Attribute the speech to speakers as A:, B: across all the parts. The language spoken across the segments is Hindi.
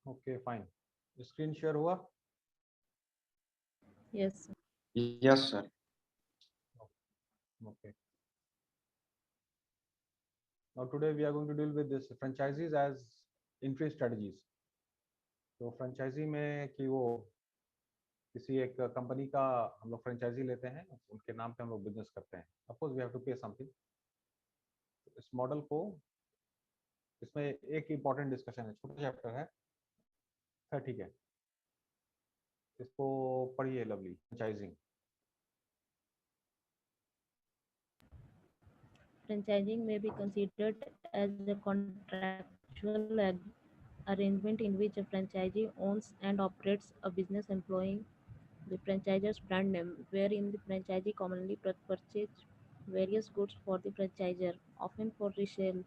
A: ओके फाइन, स्क्रीन शेयर हुआ?
B: Yes.
C: Yes, sir.
A: Okay, now today we are going to deal with this franchisees as entry strategies. तो फ्रेंचाइजी में कि वो किसी एक कंपनी का हम लोग फ्रेंचाइजी लेते हैं, उनके नाम पे हम लोग बिजनेस करते हैं। Of course we have to pay something. इस मॉडल को, इसमें एक इम्पॉर्टेंट डिस्कशन है, छोटा चैप्टर है, खैर ठीक है, इसको पढ़िए lovely. Franchising,
B: Franchising may be considered as a contractual arrangement in which a franchisee owns and operates a business employing the franchisor's brand name, wherein the franchisee commonly purchases various goods for the franchisor, often for resale.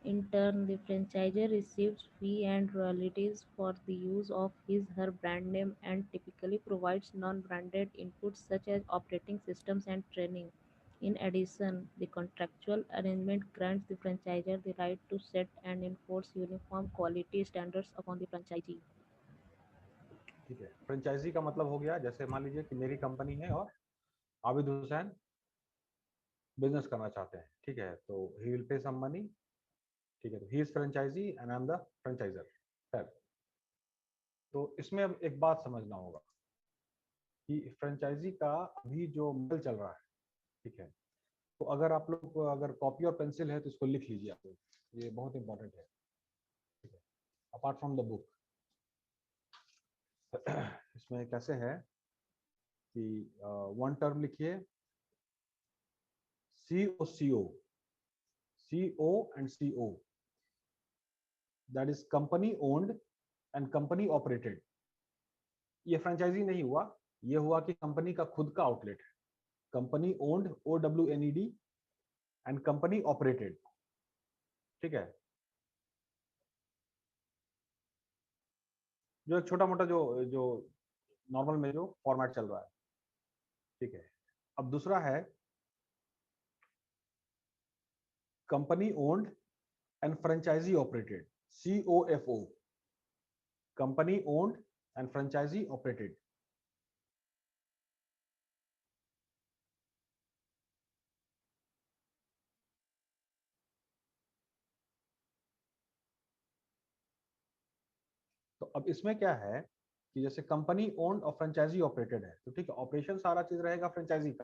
B: In turn, the franchisor receives fee and royalties for the use of his/her brand name and typically provides non-branded inputs such as operating systems and training. In addition, the contractual arrangement grants the franchisor the right to set and enforce uniform quality standards upon the franchisee.
A: ठीक है। फ्रेंचाइजी का मतलब हो गया, जैसे मान लीजिए कि मेरी कंपनी है और आबिद हुसैन बिजनेस करना चाहते हैं, ठीक है, तो he will pay some money, ठीक है, तो he is franchisee and I am the franchiser. खैर, तो इसमें अब एक बात समझना होगा कि फ्रेंचाइजी का अभी जो मॉडल चल रहा है, ठीक है, तो अगर आप लोग को अगर कॉपी और पेंसिल है तो इसको लिख लीजिए आप लोग, ये बहुत इंपॉर्टेंट है, ठीक है, अपार्ट फ्रॉम द बुक। इसमें कैसे है कि वन टर्म लिखिए, C O C O, C O and C O, that is company owned and company operated. ये फ्रेंचाइजी नहीं हुआ, ये हुआ कि कंपनी का खुद का आउटलेट है, company owned, O W N E D, and company operated, ठीक है। जो एक छोटा मोटा जो जो नॉर्मल में जो फॉर्मेट चल रहा है, ठीक है। अब दूसरा है company owned and franchisee operated, C O F O, company owned and franchisee operated. तो अब इसमें क्या है कि जैसे कंपनी ओन्ड और फ्रेंचाइजी ऑपरेटेड है, तो ठीक है, ऑपरेशन सारा चीज रहेगा फ्रेंचाइजी का,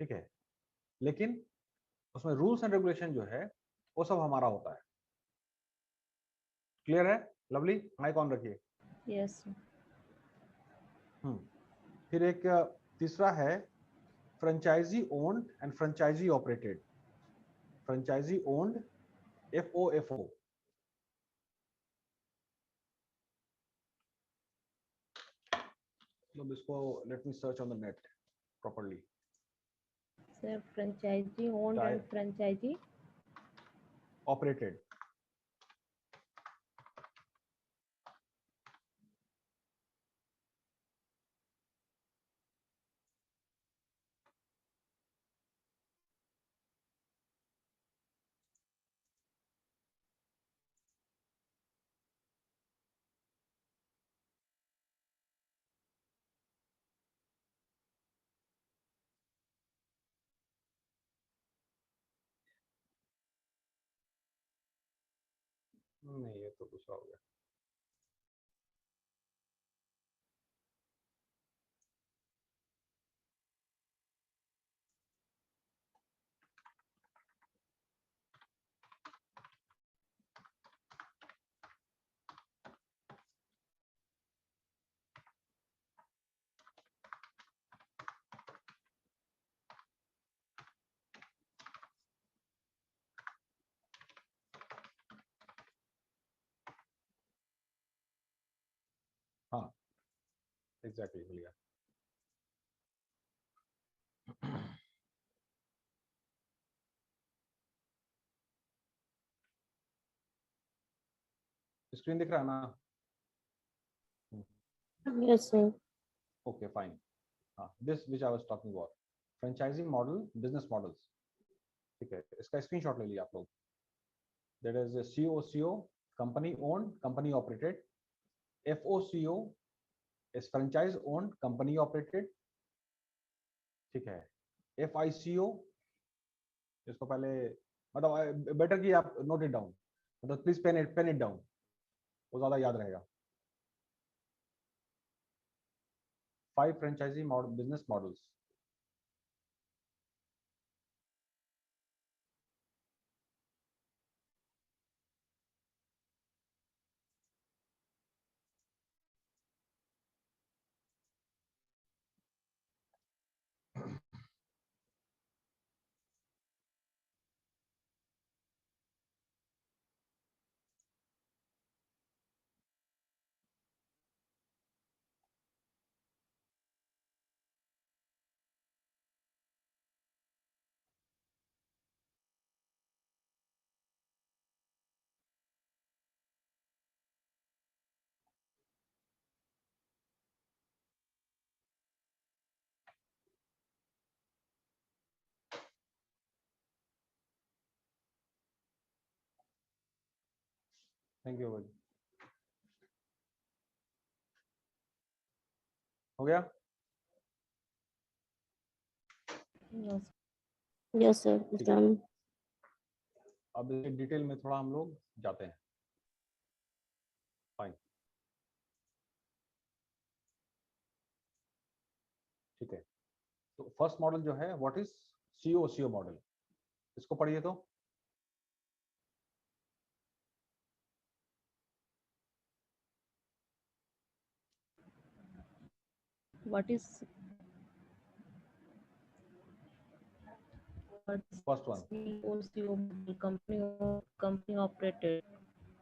A: ठीक है, लेकिन उसमें रूल्स एंड रेगुलेशन जो है वो सब हमारा होता है। क्लियर है लवली? माइक ऑन रखिए।
B: Yes.
A: फिर एक तीसरा है franchisee owned and franchisee operated, franchisee owned, F O F O. मतलब इसको let me search on the net properly.
B: Sir, franchisee owned and franchisee.
A: Operated, नहीं ये तो दूसरा हो गया। हाँ एग्जैक्टली मिल गया। स्क्रीन दिख रहा है ना?
B: Yes, sir.
A: Okay fine. हाँ, this which I was talking about, franchising model, business models, ठीक है, इसका स्क्रीनशॉट ले लिया आप लोग। That is C O C O, company owned, company operated. FOCO is franchise owned, company operated. ठीक है. FICO इसको पहले मतलब बेटर कि आप नोट इट डाउन, मतलब प्लीज पेन इट डाउन, वो ज्यादा याद रहेगा. 5 franchisee business models. Thank you. हो गया.
B: Yes.
C: Yes, sir. It's
A: ठीक है.
C: done.
A: अब डिटेल में थोड़ा हम लोग जाते हैं. फाइन. ठीक है. तो फर्स्ट मॉडल जो है व्हाट इज COCO मॉडल, इसको पढ़िए. तो
B: What is
A: first one.
B: COCO model? Company operated.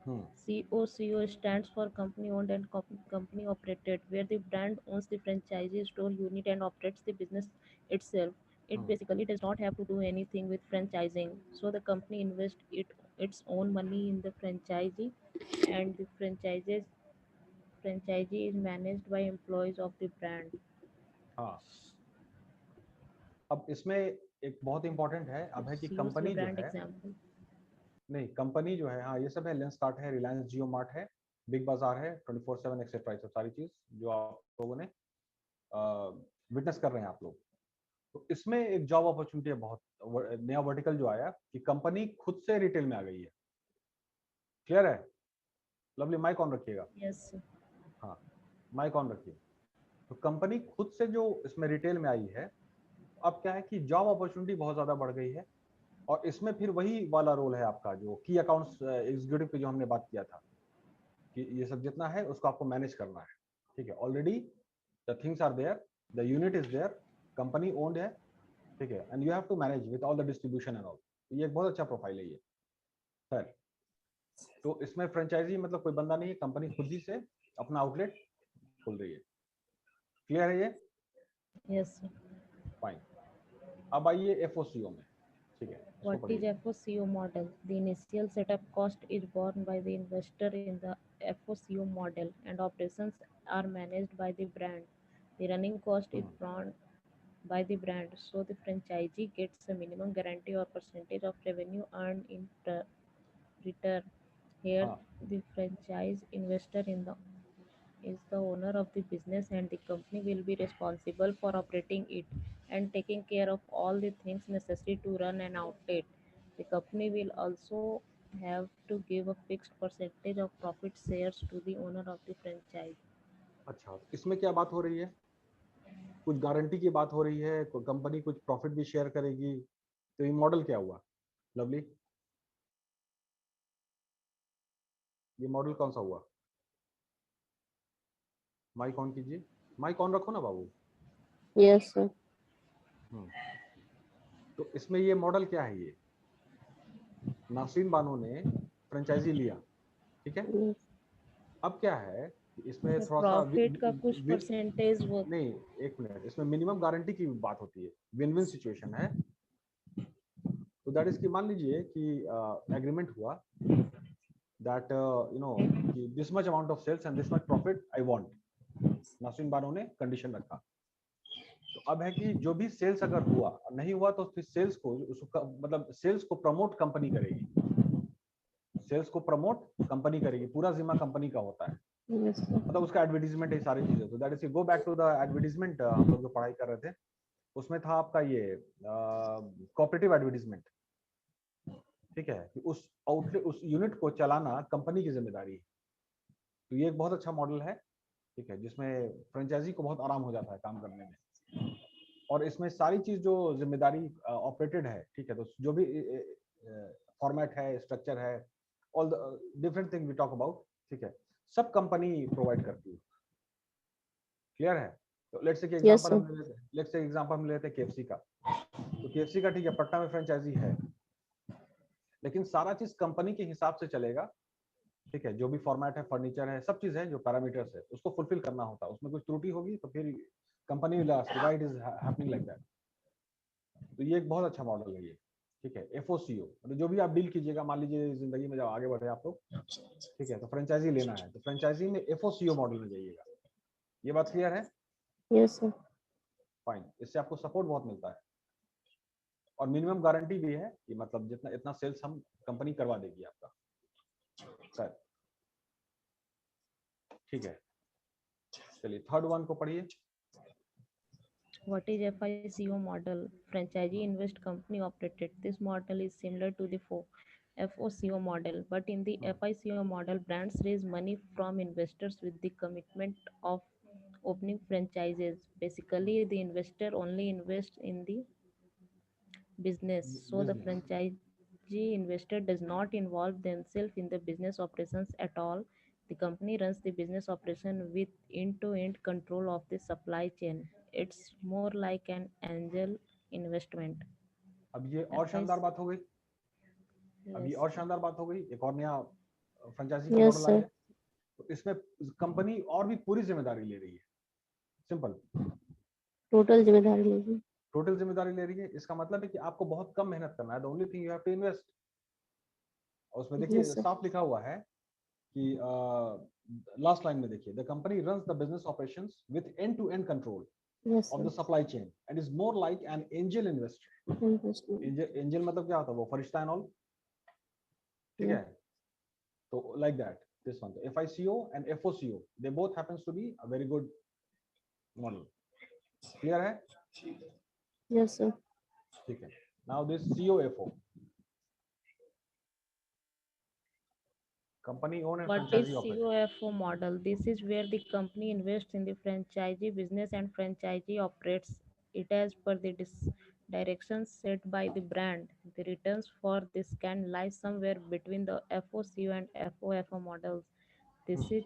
A: Hmm.
B: COCO stands for company owned and company operated, where the brand owns the franchisee store unit and operates the business itself. It basically does not have to do anything with franchising. So the company invests its own money in the franchisee, and the franchisee is managed by employees of the brand.
A: हाँ. अब इसमें एक बहुत इंपॉर्टेंट है अब है कि
B: Use your
A: कंपनी जो
B: brand
A: है,
B: example.
A: नहीं कंपनी जो है, हाँ ये सब है, लेंसकार्ट है, रिलायंस जियो मार्ट है, बिग बाजार है, 24/7 एक्सेट्रा, ये सब सारी चीज जो आप लोगों ने विटनेस कर रहे हैं आप लोग. तो इसमें एक जॉब अपॉर्चुनिटी है, बहुत नया वर्टिकल जो आया कि कंपनी खुद से रिटेल में आ गई है. क्लियर है? लवली माइक ऑन रखिएगा.
B: Yes, sir.
A: हाँ माइक ऑन रखिए. तो कंपनी खुद से जो इसमें रिटेल में आई है, अब क्या है कि जॉब अपॉर्चुनिटी बहुत ज्यादा बढ़ गई है. और इसमें फिर वही वाला रोल है आपका जो की अकाउंट्स एग्जीक्यूटिव पे जो हमने बात किया था कि ये सब जितना है उसको आपको मैनेज करना है. ठीक है. Already the things are there, the unit is there, company owned है. ठीक है. And you have to manage with all the distribution and all. ये एक बहुत अच्छा प्रोफाइल है ये. खैर, तो इसमें फ्रेंचाइजी मतलब कोई बंदा नहीं है, कंपनी खुद ही से अपना आउटलेट खोल रही है. क्लियर है ये?
B: Yes, sir.
A: फाइन. अब आइए FOCO में. ठीक है. इसको
B: What is
A: पढ़िए.
B: FOCO model? The initial setup cost is borne by the investor in the FOCO model, and operations are managed by the brand. The running cost is borne by the brand, so the franchisee gets a minimum guarantee or percentage of revenue earned in return. Here,
A: हाँ.
B: the franchise investor is the owner of the business, and the company will be responsible for operating it and taking care of all the things necessary to run an outlet. The company will also have to give a fixed percentage of profit shares to the owner of the franchise.
A: अच्छा, इसमें क्या बात हो रही है? कुछ गारंटी की बात हो रही है, कंपनी कुछ प्रॉफिट भी शेयर करेगी. तो ये मॉडल क्या हुआ लवली? ये मॉडल कौन सा हुआ? माइक ऑन कीजिए. माइक ऑन रखो ना बाबू.
C: Yes, sir.
A: तो इसमें ये मॉडल क्या है? ये नासरीन बानो ने फ्रेंचाइजी लिया. ठीक है.
C: Yes.
A: अब क्या है इसमें
B: The
A: थोड़ा सा
B: profit का कुछ परसेंटेज वो
A: नहीं, एक मिनट, इसमें मिनिमम गारंटी की बात होती है. विन विन सिचुएशन है. तो दैट इज कि मान लीजिए कि एग्रीमेंट हुआ that you know कि this much amount of sales and this much profit I want. Nasreen Bano ने कंडीशन रखा. तो अब है कि जो भी सेल्स अगर हुआ, नहीं हुआ तो फिर सेल्स को उसका मतलब सेल्स को प्रमोट कंपनी करेगी. सेल्स को प्रमोट कंपनी करेगी, पूरा जिम्मा कंपनी का होता है,
C: Yes, sir.
A: मतलब उसका एडवर्टीजमेंट है, सारी चीजें। तो that is go back to the advertisement, हम लोग जो पढ़ाई कर रहे थे उसमें था आपका ये कोऑपरेटिव एडवर्टीजमेंट, ठीक है, कि उस आउटलेट उस यूनिट को चलाना कंपनी की जिम्मेदारी है। तो ये एक बहुत अच्छा मॉडल है, ठीक है, जिसमें फ्रेंचाइजी को बहुत आराम हो जाता है काम करने में, और इसमें सारी चीज जो जिम्मेदारी ऑपरेटेड है, ठीक है, तो जो भी फॉर्मेट है, स्ट्रक्चर है, all the different thing we talk about, ठीक है, सब कंपनी प्रोवाइड करती है। क्लियर है? तो लेट्स से
C: Yes,
A: एग्जांपल
C: sir.
A: हम ले लेते हैं, लेट्स से एग्जांपल हम ले लेते हैं केएफसी का। तो केएफसी का ठीक है, पटना में फ्रेंचाइजी है, लेकिन सारा चीज कंपनी के हिसाब से चलेगा, ठीक है, जो भी फॉर्मेट है, फर्नीचर है, सब चीज है, जो पैरामीटर्स है उसको फुलफिल करना होता है। उसमें कुछ त्रुटि होगी तो फिर company will ask why it is happening like that. तो ये एक बहुत अच्छा मॉडल है ये, ठीक है। एफओसीओ मतलब जो भी आप डील कीजिएगा, मान लीजिए जिंदगी में जब आगे बढ़े आप लोग, ठीक है, तो फ्रेंचाइजी लेना है, तो फ्रेंचाइजी में एफओसीओ मॉडल में जाइएगा। ये बात क्लियर है?
C: Yes, sir.
A: फाइन, इससे आपको सपोर्ट बहुत मिलता है, और मिनिमम गारंटी भी है कि मतलब जितना इतना सेल्स हम कंपनी करवा देगी आपका, सर, ठीक है। चलिए थर्ड वन को पढ़िए।
B: What is FICO model? Franchisee Invest Company Operated. This model is similar to the FOCO model, but in the FICO model, brands raise money from investors with the commitment of opening franchises. Basically, the investor only invests in the business, so the
A: business,
B: franchisee investor does not involve themselves in the business operations at all. The company runs the business operation with end-to-end control of the supply chain. It's more like an angel investment.
A: अब ये और
B: FIC,
A: शानदार बात हो गई, अब ये
B: yes,
A: और शानदार बात हो गई, एक और नया फ्रेंचाइजी का
C: Yes,
A: मॉडल
C: sir.
A: आया। तो इसमें कंपनी और भी पूरी जिम्मेदारी ले रही है, सिंपल,
C: Total जिम्मेदारी लेगी.
A: टोटल जिम्मेदारी ले रही है। इसका मतलब है कि आपको बहुत कम मेहनत करना है, the only thing you have to invest. और उसमें देखिए
C: Yes, sir.
A: साफ लिखा हुआ है कि लास्ट लाइन में देखिए, the company runs the business operations with end to end control
C: Yes,
A: of
C: sir.
A: the supply chain and is more like an angel investor.
C: Investment.
A: Angel मतलब क्या होता है? वो फरिश्ता एंड ऑल, ठीक
C: Yeah.
A: है। तो like that, this one, the FICO and FOCO, they both happens to be a very good model. Clear है?
C: Yes, sir.
A: ठीक है। Now this COFO, company owned and
B: what is
A: franchisee operated.
B: COFO model? This is where the company invests in the franchisee business and franchisee operates it as per the directions set by the brand. The returns for this can lie somewhere between the FOCO and FOFO models. This is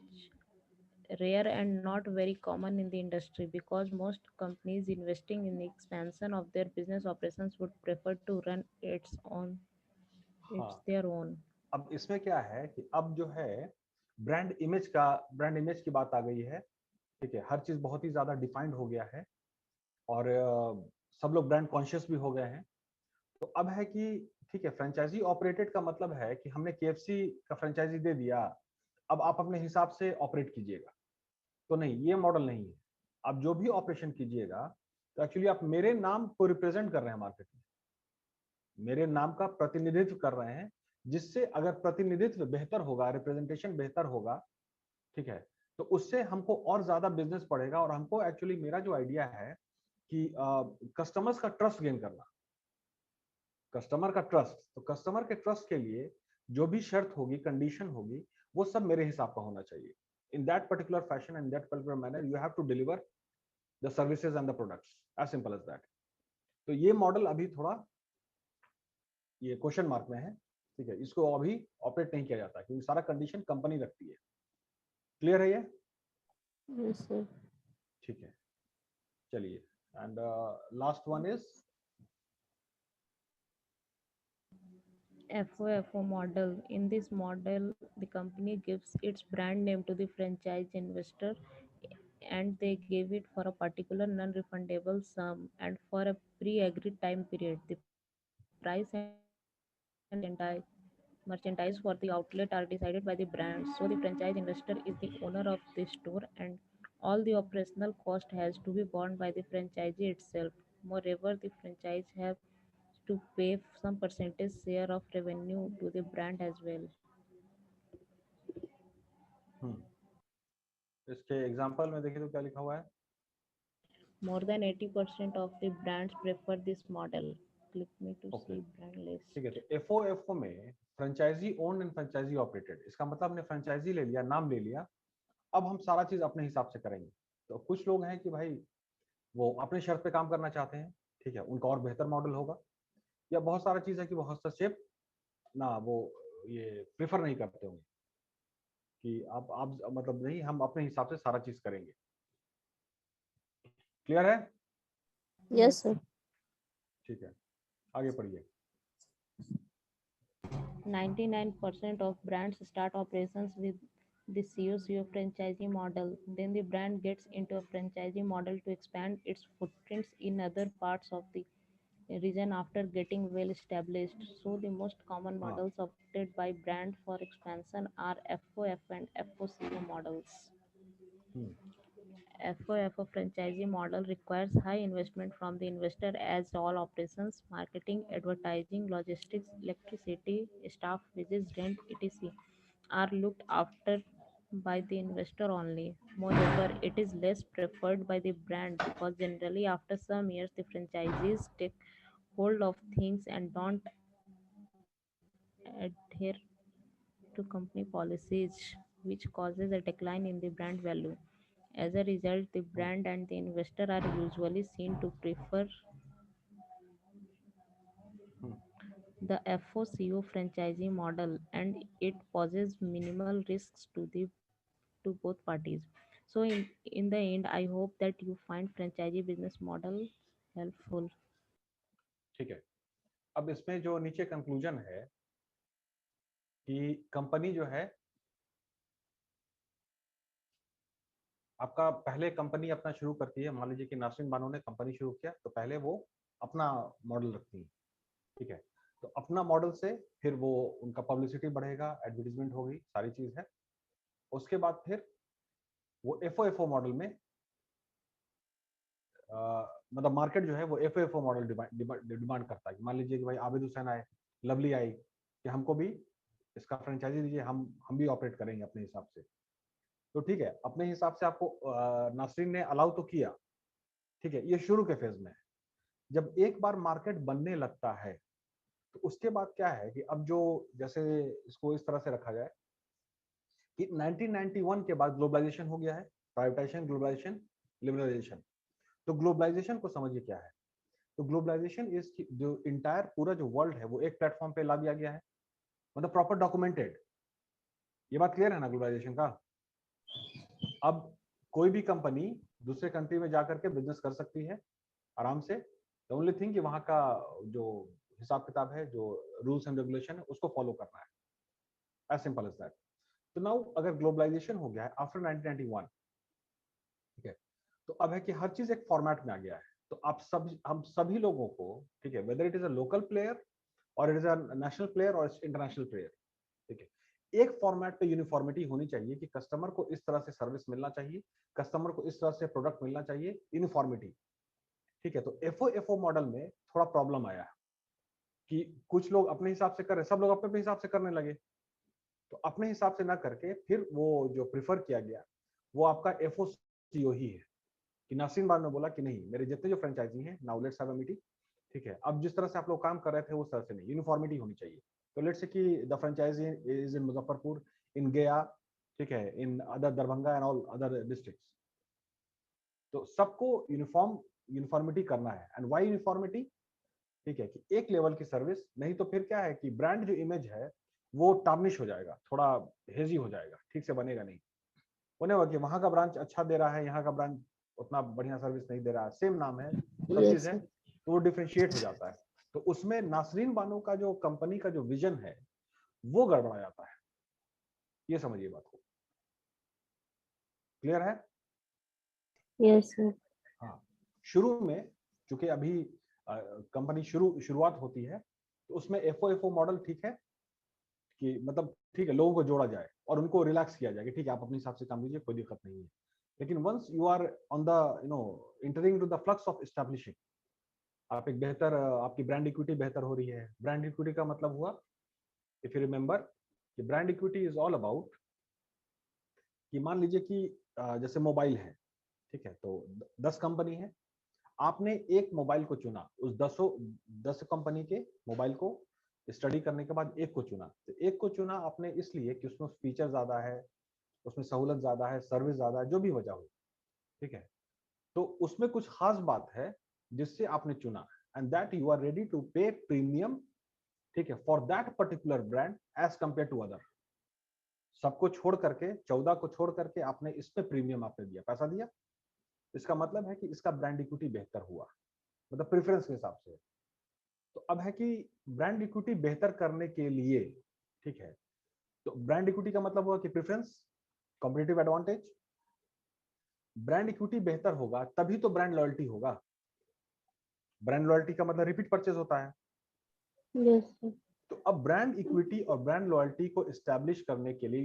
B: rare and not very common in the industry because most companies investing in the expansion of their business operations would prefer to run it's
A: हाँ,
B: their own.
A: अब इसमें क्या है कि अब जो है ब्रांड इमेज की बात आ गई है, ठीक है, हर चीज बहुत ही ज्यादा डिफाइंड हो गया है, और सब लोग ब्रांड कॉन्शियस भी हो गए हैं। तो अब है कि ठीक है, फ्रेंचाइजी ऑपरेटेड का मतलब है कि हमने केएफसी का फ्रेंचाइजी दे दिया, अब आप अपने हिसाब से ऑपरेट कीजिएगा। तो नहीं, ये मॉडल नहीं है। आप जो भी ऑपरेशन कीजिएगा, तो एक्चुअली आप मेरे नाम को रिप्रेजेंट कर रहे हैं मार्केट में, मेरे नाम का प्रतिनिधित्व कर रहे हैं, जिससे अगर प्रतिनिधित्व बेहतर होगा, रिप्रेजेंटेशन बेहतर होगा, ठीक है, तो उससे हमको और ज्यादा बिजनेस बढ़ेगा, और हमको एक्चुअली मेरा जो आइडिया है कि कस्टमर्स का ट्रस्ट गेन करना, कस्टमर का ट्रस्ट, तो कस्टमर के ट्रस्ट के लिए जो भी शर्त होगी, कंडीशन होगी, वो सब मेरे हिसाब का होना चाहिए। In that particular fashion and that particular manner you have to deliver the services and the products, as simple as that. तो ये मॉडल अभी थोड़ा ये क्वेश्चन मार्क में है, ठीक है, इसको अभी ऑपरेट नहीं किया जाता क्योंकि सारा कंडीशन कंपनी रखती है। क्लियर है ये?
C: Yes, sir.
A: ठीक है, चलिए, and last one is
B: FOFO model. In this model, the company gives its brand name to the franchise investor and they give it for a particular non-refundable sum and for a pre-agreed time period. The price and merchandise for the outlet are decided by the brand. So the franchise investor is the owner of the store and all the operational cost has to be borne by the franchisee itself. Moreover, the franchise have to pay some percentage share of revenue to the brand as well.
A: इसके एग्जांपल में देखिए तो क्या लिखा हुआ है?
B: More than 80% of the brands prefer this model. Click me to
A: okay,
B: see brand list.
A: ठीक है। तो एफओ में franchisee owned and franchisee operated, इसका मतलब हमने फ्रेंचाइजी ले लिया, नाम ले लिया, अब हम सारा चीज अपने हिसाब से करेंगे। तो कुछ लोग हैं कि भाई वो अपने शर्त पे काम करना चाहते हैं, ठीक है, उनका और बेहतर मॉडल होगा, या बहुत सारा चीज है कि वो हस्तक्षेप ना वो ये प्रेफर नहीं करते होंगे कि आप मतलब नहीं, हम अपने हिसाब से सारा चीज करेंगे। क्लियर है?
C: Yes, sir.
A: ठीक है, आगे पढ़िए।
B: 99% of brands start operations with the CO franchisee model. Then the brand gets into a franchisee model to expand its footprints in other parts of the region after getting well established. So the most common
A: हाँ,
B: models opted by brand for expansion are FOF and FOCO models. FOFO franchisee model requires high investment from the investor as all operations, marketing, advertising, logistics, electricity, staff wages, rent, etc. are looked after by the investor only. Moreover, it is less preferred by the brand because generally after some years the franchisees take hold of things and don't adhere to company policies, which causes a decline in the brand value. As a result, the brand and the investor are usually seen to prefer the FOCO franchisee model, and it poses minimal risks to both parties. So, in the end, I hope that you find franchisee business model helpful.
A: ठीक है। अब इसमें जो नीचे कंक्लूजन है कि कंपनी जो है आपका, पहले कंपनी अपना शुरू करती है, मान लीजिए कि नासरीन बानो ने कंपनी शुरू किया, तो पहले वो अपना मॉडल रखती है, ठीक है। तो अपना मॉडल से फिर वो उनका पब्लिसिटी बढ़ेगा, एडवर्टीजमेंट होगी, सारी चीज है। उसके बाद फिर वो एफओ मॉडल में मतलब मार्केट जो है वो एफओ मॉडल डिमांड करता है। मान लीजिए कि भाई आबिद हुसैन आए, लवली आई कि हमको भी इसका फ्रेंचाइजी दीजिए, हम भी ऑपरेट करेंगे अपने हिसाब से। तो ठीक है, अपने हिसाब से आपको नासरीन ने अलाउ तो किया, ठीक है, ये शुरू के फेज में है। जब एक बार मार्केट बनने लगता है तो उसके बाद क्या है कि अब जो, जैसे इसको इस तरह से रखा जाए कि 1991 के बाद ग्लोबलाइजेशन हो गया है, प्राइवेटाइजेशन, ग्लोबलाइजेशन, लिबरलाइजेशन। तो ग्लोबलाइजेशन को समझिए क्या है। तो ग्लोबलाइजेशन इज जो इंटायर पूरा जो वर्ल्ड है वो एक प्लेटफॉर्म पे ला दिया गया है, मतलब प्रॉपर डॉक्यूमेंटेड। ये बात क्लियर है ना ग्लोबलाइजेशन का? अब कोई भी कंपनी दूसरे कंट्री में जाकर के बिजनेस कर सकती है आराम से। द ओनली थिंग कि वहाँ का जो हिसाब किताब है, जो रूल्स एंड रेगुलेशन है, उसको फॉलो करना है, एज सिंपल एज दैट। तो नाउ अगर ग्लोबलाइजेशन हो गया है आफ्टर 1991, ठीक है, तो अब है कि हर चीज एक फॉर्मेट में आ गया है। तो हम सभी लोगों को, ठीक है, whether it is a local player और it is a national player और इंटरनेशनल प्लेयर, ठीक है, एक फॉर्मेट पे यूनिफॉर्मिटी होनी चाहिए कि कस्टमर को इस तरह से सर्विस मिलना चाहिए, कस्टमर को इस तरह से प्रोडक्ट मिलना चाहिए, यूनिफॉर्मिटी, ठीक है। तो एफओ मॉडल में थोड़ा प्रॉब्लम आया है कि कुछ लोग अपने हिसाब से कर रहे, सब लोग अपने अपने हिसाब से करने लगे। तो अपने हिसाब से ना करके फिर वो जो प्रिफर किया गया वो आपका एफओसीओ ही है कि नासिन बान ने बोला कि नहीं, मेरे जितने जो फ्रेंचाइजी हैं, now let's have a meeting, ठीक है, अब जिस तरह से आप लोग काम कर रहे थे उस तरह से नहीं, यूनिफॉर्मिटी होनी चाहिए। तो लेट्स से कि the franchisee is in Muzaffarpur, in Gaya, ठीक है, in other Darbhanga and all other districts. तो सबको यूनिफॉर्मिटी करना है। And why uniformity? ठीक है, कि एक लेवल की सर्विस, नहीं तो फिर क्या है कि ब्रांड जो इमेज है वो टार्निश हो जाएगा, थोड़ा हेजी हो जाएगा, ठीक से बनेगा नहीं। होने वाला कि वहां का ब्रांच अच्छा दे रहा है, यहाँ का ब्रांच उतना बढ़िया सर्विस नहीं दे रहा है, सेम नाम है, सब
C: Yes,
A: चीज है,
C: sir.
A: तो वो डिफरेंशिएट हो जाता है। तो उसमें नासरीन बानो का जो कंपनी का जो विजन है वो गड़बड़ा जाता है। ये समझिए बात को। क्लियर है?
C: Yes, sir.
A: हाँ, शुरू में चूंकि अभी कंपनी शुरुआत होती है तो उसमें एफओ मॉडल ठीक है कि मतलब ठीक है, लोगों को जोड़ा जाए और उनको रिलैक्स किया जाए कि ठीक है आप अपने हिसाब से काम कीजिए, कोई दिक्कत नहीं है। लेकिन once you are on the entering to the flux of establishing, आप एक बेहतर आपकी ब्रांड इक्विटी बेहतर हो रही है। ब्रांड इक्विटी का मतलब हुआ, इफ यू रिमेंबर, कि brand equity is all about कि मान लीजिए कि जैसे मोबाइल है, ठीक है, तो 10 कंपनी है, आपने एक मोबाइल को चुना, उस 10 कंपनी के मोबाइल को स्टडी करने के बाद एक को चुना। तो एक को चुना आपने इसलिए कि उसमें फीचर ज्यादा है, उसमें सहूलत ज्यादा है, सर्विस ज्यादा है, जो भी वजह हो, ठीक है। तो उसमें कुछ खास बात है जिससे आपने चुना, and that you are ready to pay premium, ठीक है, for that particular brand as compare to other. सबको छोड़ करके, 14 को छोड़ करके आपने इस पे प्रीमियम आपने दिया, पैसा दिया। इसका मतलब है कि इसका ब्रांड इक्विटी बेहतर हुआ, मतलब प्रेफरेंस के हिसाब से। तो अब है कि ब्रांड इक्विटी बेहतर करने के लिए, ठीक है, तो ब्रांड इक्विटी का मतलब हुआ कि preference, competitive advantage. Brand equity बेहतर होगा तभी तो ब्रांड लॉयल्टी होगा। ब्रांड लॉयल्टी का मतलब रिपीट परचेज होता है।
C: Yes, sir.
A: तो अब ब्रांड इक्विटी और ब्रांड लॉयल्टी को एस्टैब्लिश करने के लिए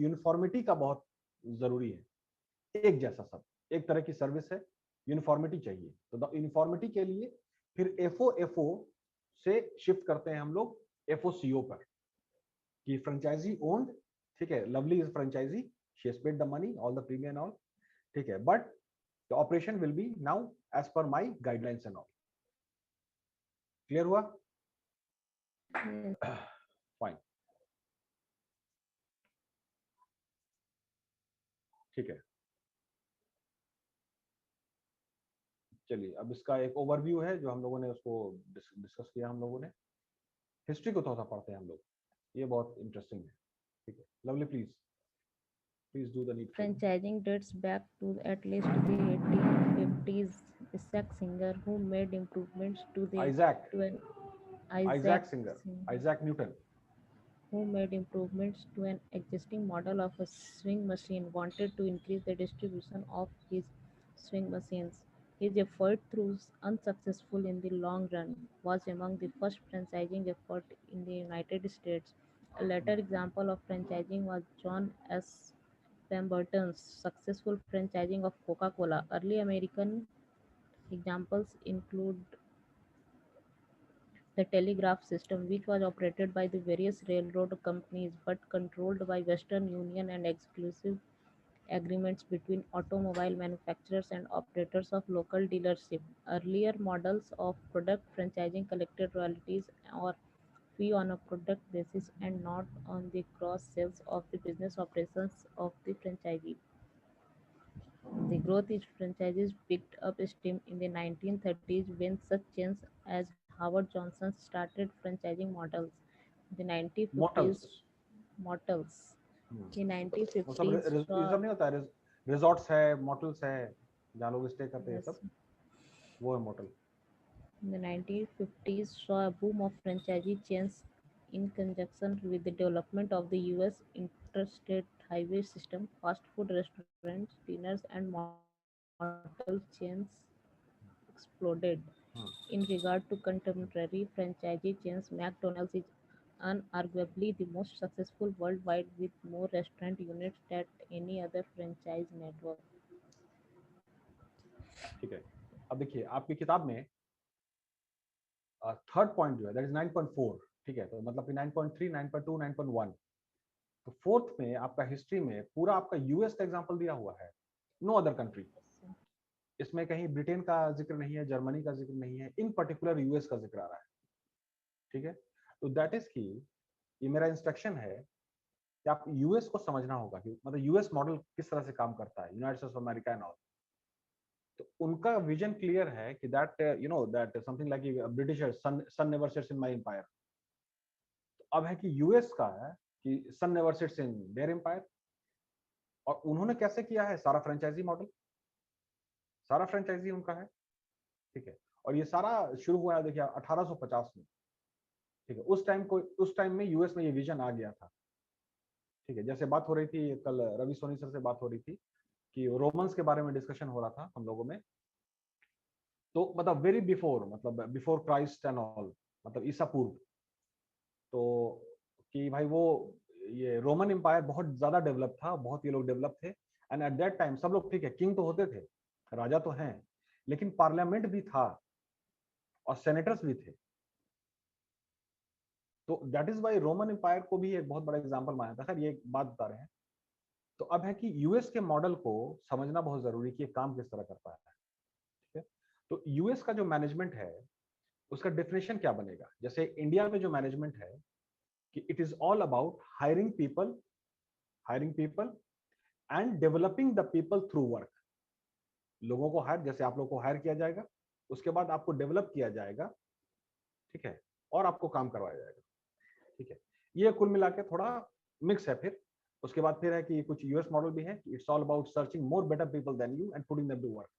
A: यूनिफॉर्मिटी का बहुत जरूरी है। एक जैसा सब, एक तरह की सर्विस है, यूनिफॉर्मिटी चाहिए। तो यूनिफॉर्मिटी के लिए फिर एफओ से शिफ्ट करते हैं हम लोग एफओसीओ पर, कि फ्रेंचाइजी ओन्ड, ठीक है, Lovely is franchisee, she has paid the money, all the premium and all, ठीक है, but the operation will be now as per my guidelines and all. Clear हुआ?
B: Yes.
A: फाइन, ठीक है। चलिए, अब इसका एक ओवरव्यू है जो हम लोगों ने उसको डिस्कस किया। हम लोगों ने हिस्ट्री को थोड़ा सा पढ़ते हैं हम लोग, ये बहुत इंटरेस्टिंग है, ठीक है। Lovely, please please do the needful.
B: Franchising dates back to at least the 1850s. Isaac Singer, who made improvements
A: Isaac
B: to an Isaac
A: Isaac singer,
B: Singer,
A: Isaac Newton.
B: who made improvements to an existing model of a swing machine, wanted to increase the distribution of his swing machines. His effort, though unsuccessful in the long run, was among the first franchising effort in the United States. A later example of franchising was John S. Pemberton's successful franchising of Coca-Cola. Early American examples include the telegraph system, which was operated by the various railroad companies but controlled by Western Union and exclusive agreements between automobile manufacturers and operators of local dealership. Earlier models of product franchising collected royalties or fee on a product basis and not on the gross sales of the business operations of the franchisee. The growth in franchises picked up steam in the 1930s when such chains as Howard Johnson started franchising models. The 1950s
A: motels,
B: models. The
A: वो सब
B: 1950s
A: ये
B: saw
A: सब नहीं होता, रिजॉर्ट्स है, मोटल्स है, जहाँ लोग स्टे करते हैं,
B: yes,
A: सब वो है motel.
B: the 1950s saw a boom of franchisee chains in conjunction with the development of the US interstate highway system. Fast food restaurants, dinners, and motel chains exploded. In regard to contemporary franchisee chains, McDonald's is unarguably the most successful worldwide with more restaurant units than any other franchise network.
A: ठीक है, अब देखिए आपकी किताब में थर्ड पॉइंट जो है दैट इज 9.4, ठीक है, तो मतलब कि 9.3, 9.2, 9.1। तो फोर्थ में आपका हिस्ट्री में पूरा आपका यूएस का एग्जांपल दिया हुआ है, नो अदर कंट्री। इसमें कहीं ब्रिटेन का जिक्र नहीं है, जर्मनी का जिक्र नहीं है, इन पर्टिकुलर यूएस का जिक्र आ रहा है, ठीक है। तो दैट इज की ये मेरा इंस्ट्रक्शन है कि आप यूएस को समझना होगा कि मतलब यूएस मॉडल किस तरह से काम करता है, United States of America and all. तो उनका विजन क्लियर है कि that you know that something like Britishers sun never sets in my empire. तो अब है कि यूएस का है कि sun never sets in their empire. और उन्होंने कैसे किया है, सारा फ्रेंचाइजी मॉडल, सारा फ्रेंचाइजी उनका है, ठीक है। और ये सारा शुरू हुआ है देखिए 1850 में, ठीक है। उस टाइम में यूएस में ये विजन आ गया था, ठीक है। जैसे बात हो रही थी कल, रवि सोनी सर से बात हो रही थी कि रोमन्स के बारे में डिस्कशन हो रहा था हम लोगों में। तो मतलब वेरी बिफोर, मतलब बिफोर क्राइस्ट एंड ऑल, मतलब ईसा पूर्व। तो कि भाई वो ये रोमन एम्पायर बहुत ज्यादा डेवलप था, बहुत ये लोग डेवलप थे। एंड एट दैट टाइम सब लोग, ठीक है, किंग तो होते थे, राजा तो हैं, लेकिन पार्लियामेंट भी था और सेनेटर्स भी थे। तो that is why Roman empire को भी एक बहुत बड़ा एग्जाम्पल माना था। खैर ये एक बात बता रहे हैं तो अब है कि यूएस के मॉडल को समझना बहुत जरूरी कि ये काम किस तरह करता है, ठीक है। तो यूएस का जो मैनेजमेंट है उसका डेफिनेशन क्या बनेगा, जैसे इंडिया में जो मैनेजमेंट है कि it is all about hiring people and developing the people through work. लोगों को हायर, जैसे आप लोगों को हायर किया जाएगा, उसके बाद आपको डेवलप किया जाएगा, ठीक है, और आपको काम करवाया जाएगा, ठीक है। ये कुल मिला के थोड़ा मिक्स है। फिर उसके बाद फिर है कि कुछ यूएस मॉडल भी है कि it's all about searching more better people than you and putting them to work.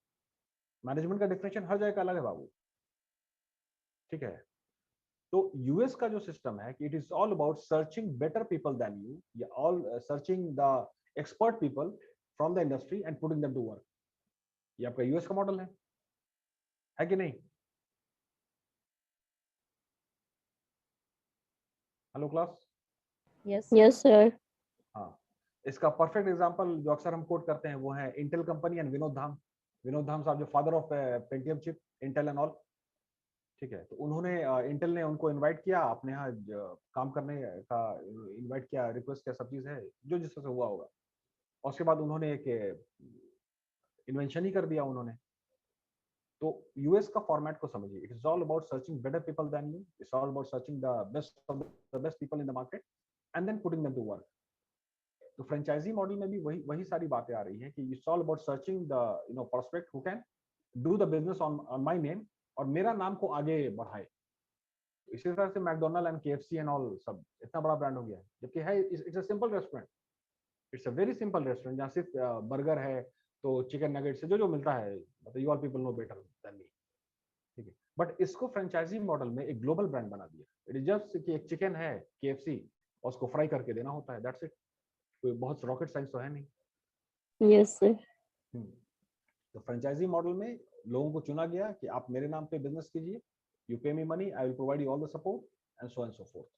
A: Management का डिफिनेशन हर जगह का अलग है बाबू, ठीक है। तो यूएस का जो सिस्टम है कि it is all about searching better people than you, या all searching the expert people from the industry and putting them to work. ये आपका यूएस का मॉडल है कि नहीं? Hello class.
B: Yes.
C: Yes, sir.
A: हाँ, इसका परफेक्ट एग्जांपल जो अक्सर हम कोट करते हैं वो है इंटेल कंपनी एंड विनोद धाम साहब, जो father of Pentium chip, Intel and all, ठीक है। तो उन्होंने इंटेल ने उनको इनवाइट किया अपने यहाँ काम करने का, इनवाइट किया, रिक्वेस्ट किया, सब चीज है जो जिससे हुआ होगा। और उसके बाद उन्होंने एक इन्वेंशन ही कर दिया उन्होंने। तो यूएस का फॉर्मेट को समझिए, it is all about searching better people than you, it's all about searching the best people in the market and then putting them to work. तो फ्रेंचाइजी मॉडल में भी वही वही सारी बातें आ रही हैं कि it's all about searching the prospect who can do the business on my name, और मेरा नाम को आगे बढ़ाए। इसी तरह से McDonald and KFC and all सब इतना बड़ा ब्रांड हो गया है, जबकि है it's a simple restaurant, it's a very simple restaurant जहाँ सिर्फ बर्गर है, तो चिकन नगेट से जो जो मिलता है, मतलब you all people know better than me, ठीक है। बट इसको फ्रेंचाइजी मॉडल में एक ग्लोबल ब्रांड बना दिया। इट इज जस्ट कि एक चिकन है केएफसी और उसको फ्राई करके देना होता है, दैट्स इट। कोई बहुत रॉकेट साइंस तो है नहीं।
C: Yes, sir.
A: तो फ्रेंचाइजी मॉडल में लोगों को चुना गया कि आप मेरे नाम पे बिजनेस कीजिए, यू पे me money, I will provide you all the support and so fourth.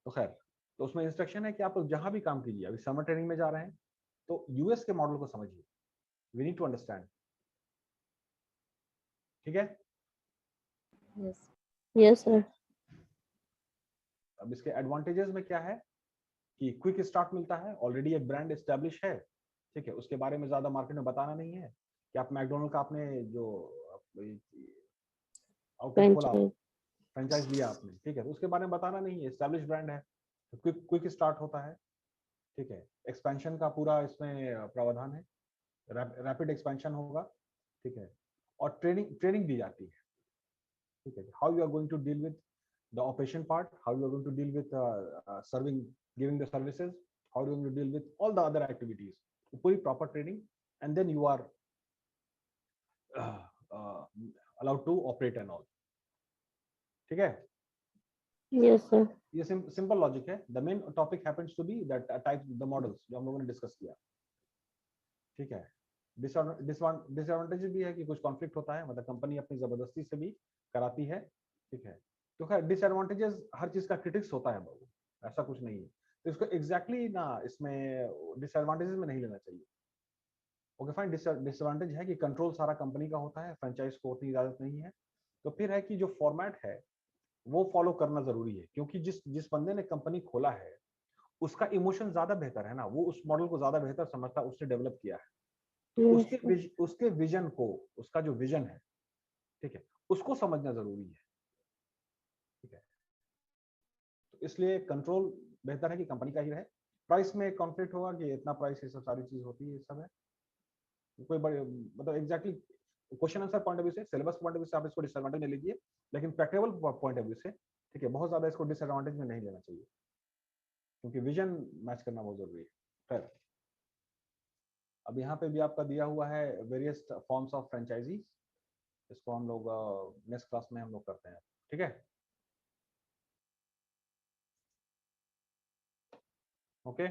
A: तो खैर, तो उसमें इंस्ट्रक्शन है कि आप जहां भी काम कीजिए। अभी समर ट्रेनिंग में जा रहे हैं, तो यूएस के मॉडल को समझिए, वी नीड टू अंडरस्टैंड, ठीक है।
B: Yes.
C: Yes, sir.
A: अब इसके एडवांटेजेस में क्या है कि क्विक स्टार्ट मिलता है, ऑलरेडी एक ब्रांड एस्टेब्लिश है, ठीक है। उसके बारे में ज्यादा मार्केट में बताना नहीं है कि आप मैकडोनल्ड का आपने जो आउटलेट खोला,
C: Franchise.
A: फ्रेंचाइज लिया आपने, ठीक है, तो उसके बारे में बताना नहीं है, एस्टेब्लिश ब्रांड है, तो क्विक स्टार्ट होता है, ठीक है। एक्सपेंशन का पूरा इसमें प्रावधान है, रैपिड एक्सपेंशन होगा, ठीक है। और ट्रेनिंग दी जाती है, ठीक है। How you are going to deal with the operation part, how you are going to deal with serving, giving the services, how you are going to deal with all the other activities, पूरी proper training, and then you are uh, uh, allowed to operate and all, ठीक है।
C: Yes, sir.
A: ये सिंपल लॉजिक है। The main topic happens to be that type the models जो हम लोगों ने डिस्कस किया, ठीक है। डिसएडवांटेज भी है कि कुछ कॉन्फ्लिक्ट होता है, मतलब कंपनी अपनी जबरदस्ती से भी कराती है, ठीक है। तो खैर डिसएडवांटेजेस, हर चीज का क्रिटिक्स होता है बाबू, ऐसा कुछ नहीं है। तो इसको एग्जैक्टली ना इसमें डिसएडवांटेजेस में नहीं लेना चाहिए। ओके फाइन, डिसएडवांटेज है कि कंट्रोल सारा कंपनी का होता है, फ्रेंचाइज को उतनी इजाजत नहीं है। तो फिर है कि जो फॉर्मेट है वो फॉलो करना जरूरी है, क्योंकि जिस जिस बंदे ने कंपनी खोला है उसका इमोशन ज्यादा बेहतर है ना, वो उस मॉडल को ज्यादा बेहतर समझता है, उसने डेवलप किया है। तो
C: Yes, sir.
A: उसके विजन को, उसका जो विजन है, ठीक है, उसको समझना जरूरी है, ठीक है। तो इसलिए कंट्रोल बेहतर है कि कंपनी का ही रहे। प्राइस में कॉन्फ्लिक्ट होगा कि इतना प्राइस, ये सब सारी चीज होती है, ये सब है। कोई बड़े मतलब exactly question answer point of view से, सिलेबस पॉइंट ऑफ व्यू से आप इसको डिसएडवांटेज में लीजिए, लेकिन प्रैक्टिकल पॉइंट ऑफ व्यू से, ठीक है, बहुत ज्यादा इसको डिसएडवांटेज में नहीं लेना चाहिए, क्योंकि विजन मैच करना बहुत जरूरी है। खैर, अब यहाँ पे भी आपका दिया हुआ है वेरियस फॉर्म्स ऑफ फ्रेंचाइजी, इसको हम लोग नेक्स्ट क्लास में हम लोग करते हैं, ठीक है। ओके।